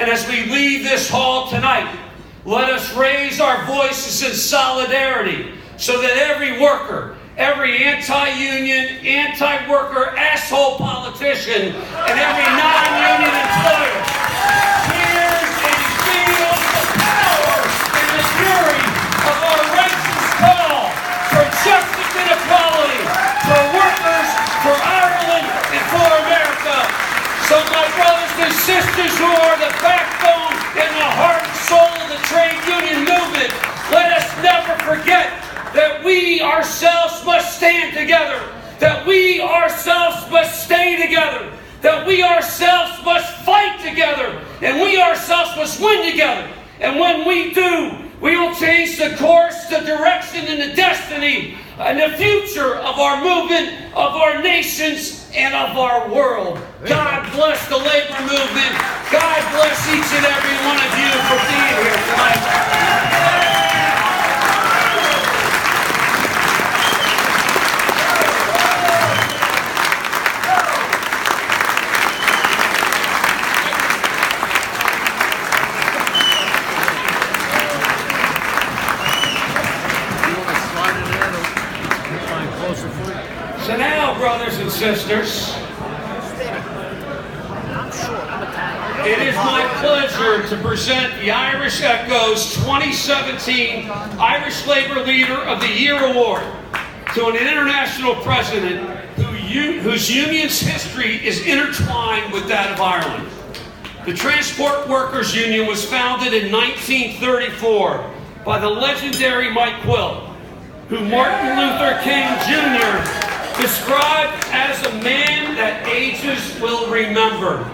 And as we leave this hall tonight, let us raise our voices in solidarity so that every worker, every anti-union, anti-worker, asshole politician, and every non-union employer hears and feels the power and the fury of our righteous call for justice and equality, for workers, for Ireland, and for America. So my brothers and sisters who are the backbone and the heart and soul of the trade union movement, let us never forget that we ourselves must stand together, that we ourselves must stay together, that we ourselves must fight together, and we ourselves must win together. And when we do, we will change the course, the direction, and the destiny, and the future of our movement, of our nations, and of our world. God bless the labor movement. God bless each and every one of you for being here tonight. So now, brothers and sisters, it is my pleasure to present the Irish Echo's 2017 Irish Labor Leader of the Year Award to an international president whose union's history is intertwined with that of Ireland. The Transport Workers Union was founded in 1934 by the legendary Mike Quill, who Martin Luther King Jr. described as a man that ages will remember.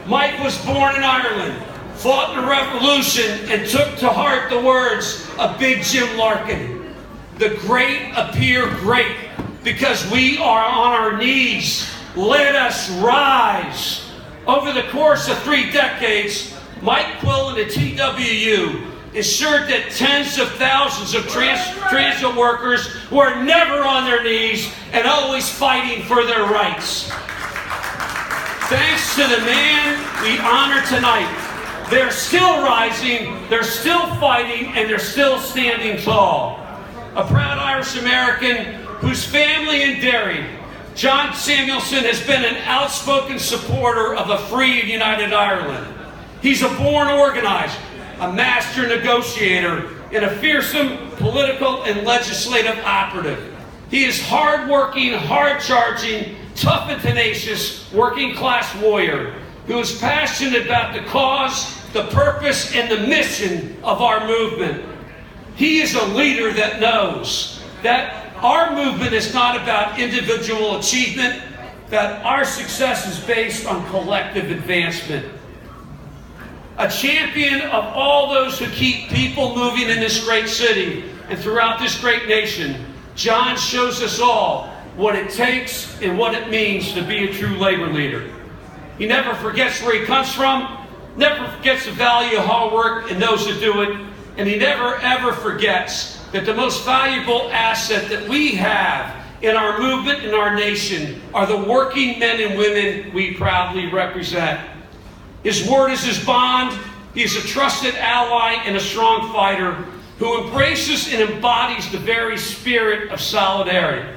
Mike was born in Ireland, fought in the Revolution, and took to heart the words of Big Jim Larkin. The great appear great because we are on our knees. Let us rise. Over the course of 3 decades, Mike Quill and the TWU ensured that tens of thousands of transit workers were never on their knees and always fighting for their rights. Thanks to the man we honor tonight, they're still rising, they're still fighting, and they're still standing tall. A proud Irish American whose family in Derry, John Samuelson, has been an outspoken supporter of a free and united Ireland. He's a born organizer, a master negotiator, and a fearsome political and legislative operative. He is hard-working, hard-charging, tough and tenacious working-class warrior who is passionate about the cause, the purpose, and the mission of our movement. He is a leader that knows that our movement is not about individual achievement, that our success is based on collective advancement. A champion of all those who keep people moving in this great city and throughout this great nation, John shows us all what it takes and what it means to be a true labor leader. He never forgets where he comes from, never forgets the value of hard work and those who do it, and he never ever forgets that the most valuable asset that we have in our movement and our nation are the working men and women we proudly represent. His word is his bond. He is a trusted ally and a strong fighter who embraces and embodies the very spirit of solidarity.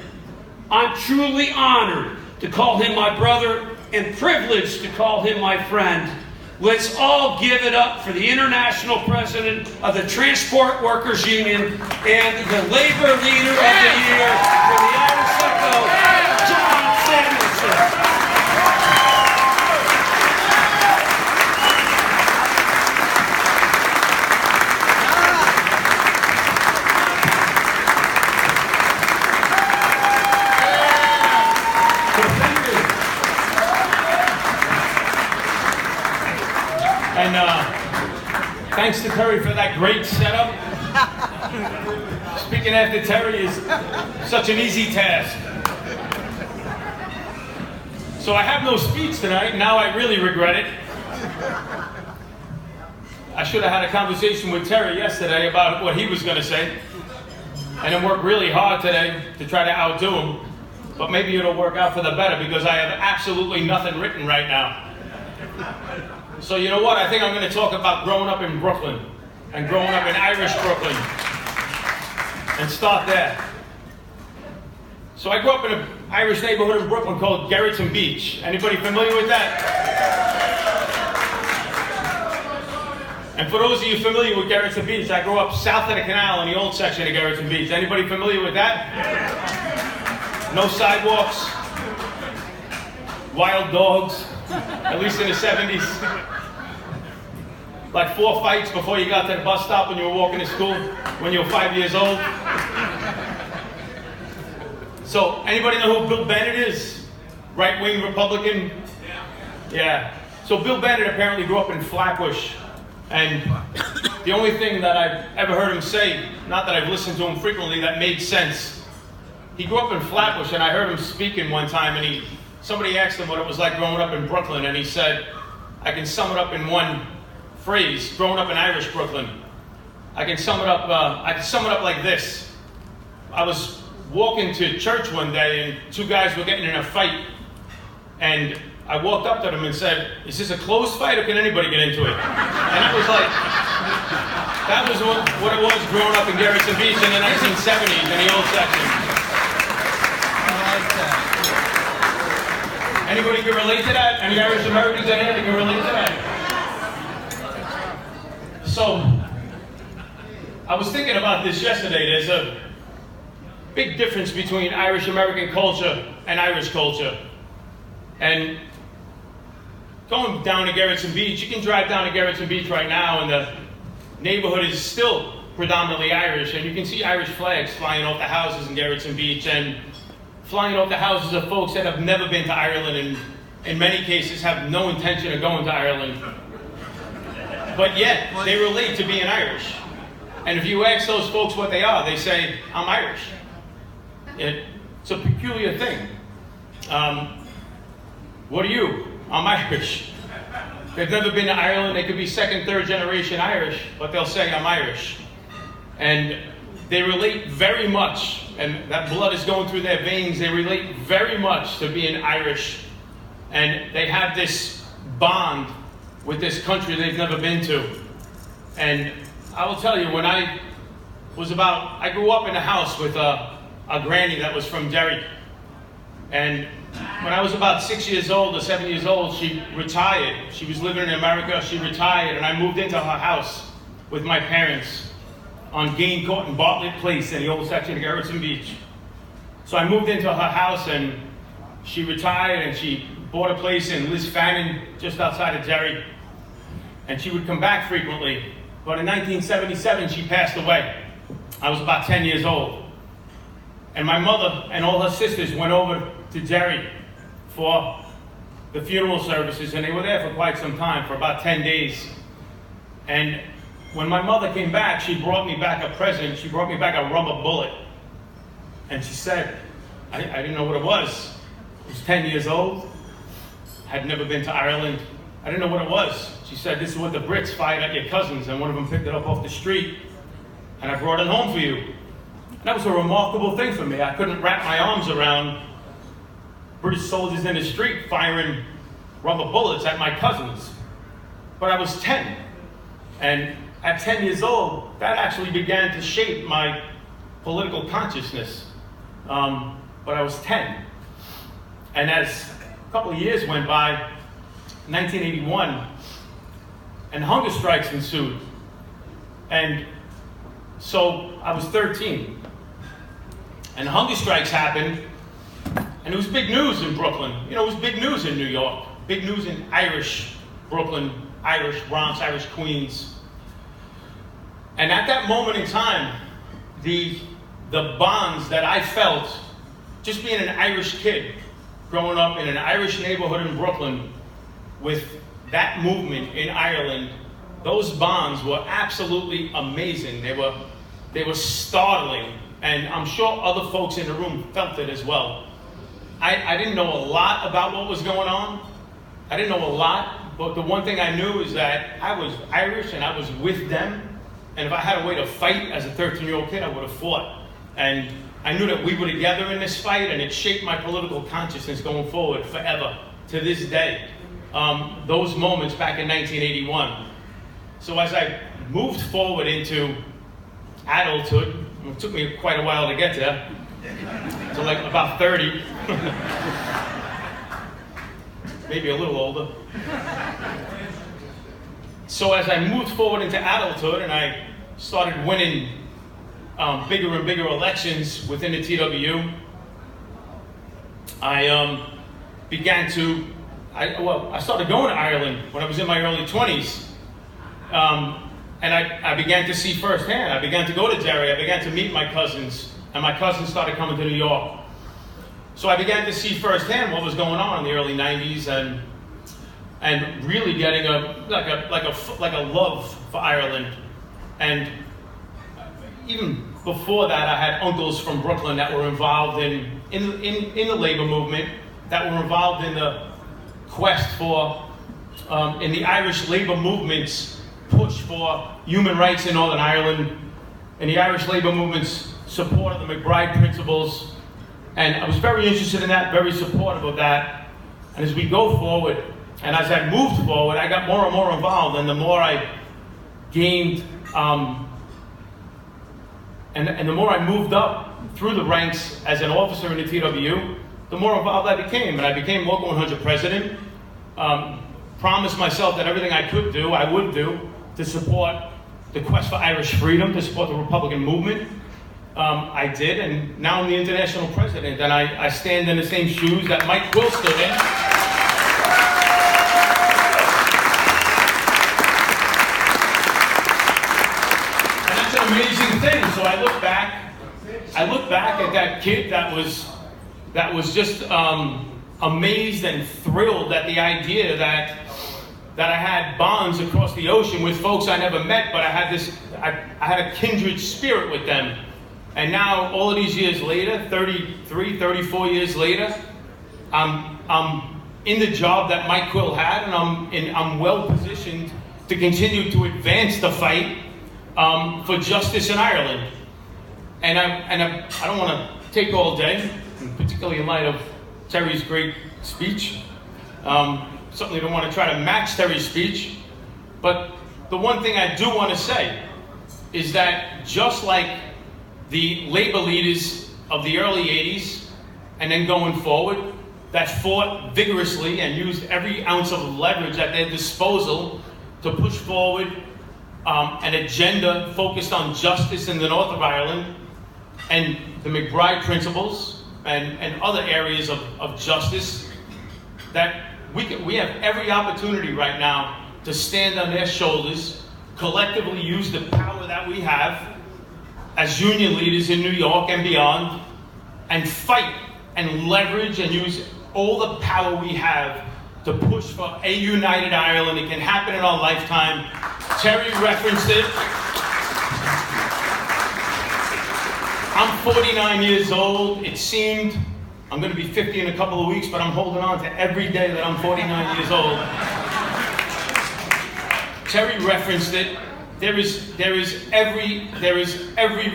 I'm truly honored to call him my brother and privileged to call him my friend. Let's all give it up for the International President of the Transport Workers Union and the Labor Leader of the Year for the Irish Echo, John Samuelson. And thanks to Terry for that great setup. Speaking after Terry is such an easy task. So I have no speech tonight. Now I really regret it. I should have had a conversation with Terry yesterday about what he was going to say. And then work really hard today to try to outdo him. But maybe it'll work out for the better because I have absolutely nothing written right now. So you know what? I think I'm going to talk about growing up in Brooklyn and growing up in Irish Brooklyn and start there. So I grew up in an Irish neighborhood in Brooklyn called Gerritsen Beach. Anybody familiar with that? And for those of you familiar with Gerritsen Beach, I grew up south of the canal in the old section of Gerritsen Beach. Anybody familiar with that? No sidewalks, wild dogs, at least in the 70s. Like 4 fights before you got to the bus stop when you were walking to school when you were 5 years old. So, anybody know who Bill Bennett is? Right-wing Republican? Yeah. So Bill Bennett apparently grew up in Flatbush. And the only thing that I've ever heard him say, not that I've listened to him frequently, that made sense. He grew up in Flatbush, and I heard him speaking one time, and somebody asked him what it was like growing up in Brooklyn, and he said, I can sum it up in one phrase, growing up in Irish Brooklyn. I can sum it up like this. I was walking to church one day, and 2 guys were getting in a fight, and I walked up to them and said, is this a closed fight or can anybody get into it? And I was like, that was what it was growing up in Gerritsen Beach in the 1970s in the old section. I like that. Anybody can relate to that? Any Irish Americans in here that can relate to that? So, I was thinking about this yesterday. There's a big difference between Irish American culture and Irish culture. And going down to Gerritsen Beach, you can drive down to Gerritsen Beach right now, and the neighborhood is still predominantly Irish, and you can see Irish flags flying off the houses in Gerritsen Beach, and flying off the houses of folks that have never been to Ireland, and in many cases have no intention of going to Ireland. But yet, they relate to being Irish. And if you ask those folks what they are, they say, I'm Irish. It's a peculiar thing. What are you? I'm Irish. They've never been to Ireland. They could be 2nd, 3rd generation Irish, but they'll say, I'm Irish. And they relate very much, and that blood is going through their veins. They relate very much to being Irish. And they have this bond with this country they've never been to. And I will tell you, when I grew up in a house with a granny that was from Derry. And when I was about 6 years old or 7 years old, she retired. She was living in America, she retired, and I moved into her house with my parents on Gain Court and Bartlett Place in the old section of Gerritsen Beach. So I moved into her house, and she retired, and she bought a place in Lisfannon, just outside of Derry. And she would come back frequently. But in 1977, she passed away. I was about 10 years old. And my mother and all her sisters went over to Derry for the funeral services, and they were there for quite some time, for about 10 days. And when my mother came back, she brought me back a present. She brought me back a rubber bullet. And she said, I didn't know what it was. I was 10 years old. Had never been to Ireland. I didn't know what it was. She said, this is what the Brits fired at your cousins, and one of them picked it up off the street, and I brought it home for you. And that was a remarkable thing for me. I couldn't wrap my arms around British soldiers in the street firing rubber bullets at my cousins. But I was 10. And at 10 years old, that actually began to shape my political consciousness. But I was 10. And as a couple of years went by, 1981, and hunger strikes ensued. And so I was 13. And hunger strikes happened, and it was big news in Brooklyn. You know, it was big news in New York, big news in Irish Brooklyn, Irish Bronx, Irish Queens. And at that moment in time, the bonds that I felt, just being an Irish kid, growing up in an Irish neighborhood in Brooklyn, with that movement in Ireland, those bonds were absolutely amazing. They were startling, and I'm sure other folks in the room felt it as well. I didn't know a lot about what was going on. I didn't know a lot, but the one thing I knew is that I was Irish and I was with them, and if I had a way to fight as a 13-year-old kid, I would have fought. And I knew that we were together in this fight, and it shaped my political consciousness going forward forever, to this day. those moments back in 1981. So as I moved forward into adulthood, it took me quite a while to get there, to like about 30, maybe a little older. So as I moved forward into adulthood and I started winning bigger and bigger elections within the TWU, I started going to Ireland when I was in my early 20s. And I began to see firsthand. I began to go to Derry. I began to meet my cousins. And my cousins started coming to New York. So I began to see firsthand what was going on in the early 90s and really getting a love for Ireland. And even before that, I had uncles from Brooklyn that were involved in the labor movement, that were involved in the quest for, in the Irish labor movement's push for human rights in Northern Ireland, and the Irish labor movement's support of the McBride principles. And I was very interested in that, very supportive of that. And as we go forward, and as I moved forward, I got more and more involved, and the more I gained, and the more I moved up through the ranks as an officer in the TWU, the more involved I became. And I became Local 100 president, promised myself that everything I could do, I would do, to support the quest for Irish freedom, to support the Republican movement. I did, and now I'm the international president, and I stand in the same shoes that Mike Quill stood in. And that's an amazing thing. So I look back at that kid that was just amazed and thrilled at the idea that I had bonds across the ocean with folks I never met, but I had a kindred spirit with them. And now, all of these years later, 33, 34 years later, I'm in the job that Mike Quill had, and I'm well positioned to continue to advance the fight for justice in Ireland. And I don't want to take all day, particularly in light of Terry's great speech. Certainly don't want to try to match Terry's speech, but the one thing I do want to say is that just like the labor leaders of the early 80s and then going forward that fought vigorously and used every ounce of leverage at their disposal to push forward an agenda focused on justice in the north of Ireland and the McBride principles and other areas of justice, that we have every opportunity right now to stand on their shoulders, collectively use the power that we have as union leaders in New York and beyond, and fight and leverage and use all the power we have to push for a united Ireland. It can happen in our lifetime. Terry referenced it. I'm 49 years old. It seemed I'm going to be 50 in a couple of weeks, but I'm holding on to every day that I'm 49 years old. Terry referenced it. There is every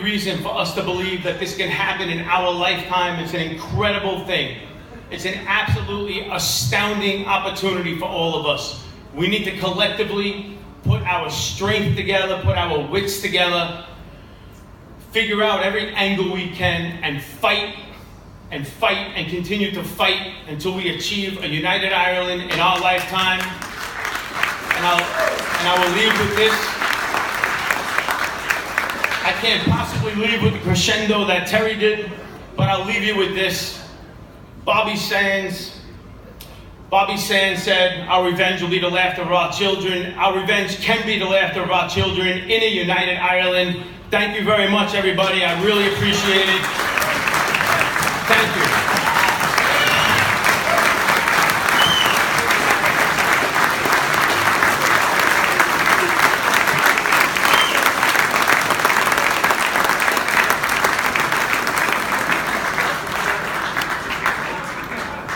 reason for us to believe that this can happen in our lifetime. It's an incredible thing. It's an absolutely astounding opportunity for all of us. We need to collectively put our strength together, put our wits together, figure out every angle we can, and fight and continue to fight until we achieve a united Ireland in our lifetime. And I will leave with this. I can't possibly leave with the crescendo that Terry did, but I'll leave you with this. Bobby Sands said, "Our revenge will be the laughter of our children. Our revenge can be the laughter of our children in a united Ireland." Thank you very much, everybody. I really appreciate it. Thank you.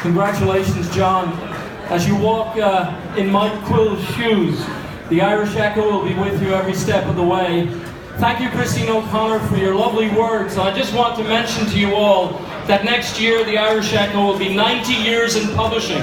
Congratulations, John. As you walk in Mike Quill's shoes, the Irish Echo will be with you every step of the way. Thank you, Christine O'Connor, for your lovely words. I just want to mention to you all that next year the Irish Echo will be 90 years in publishing.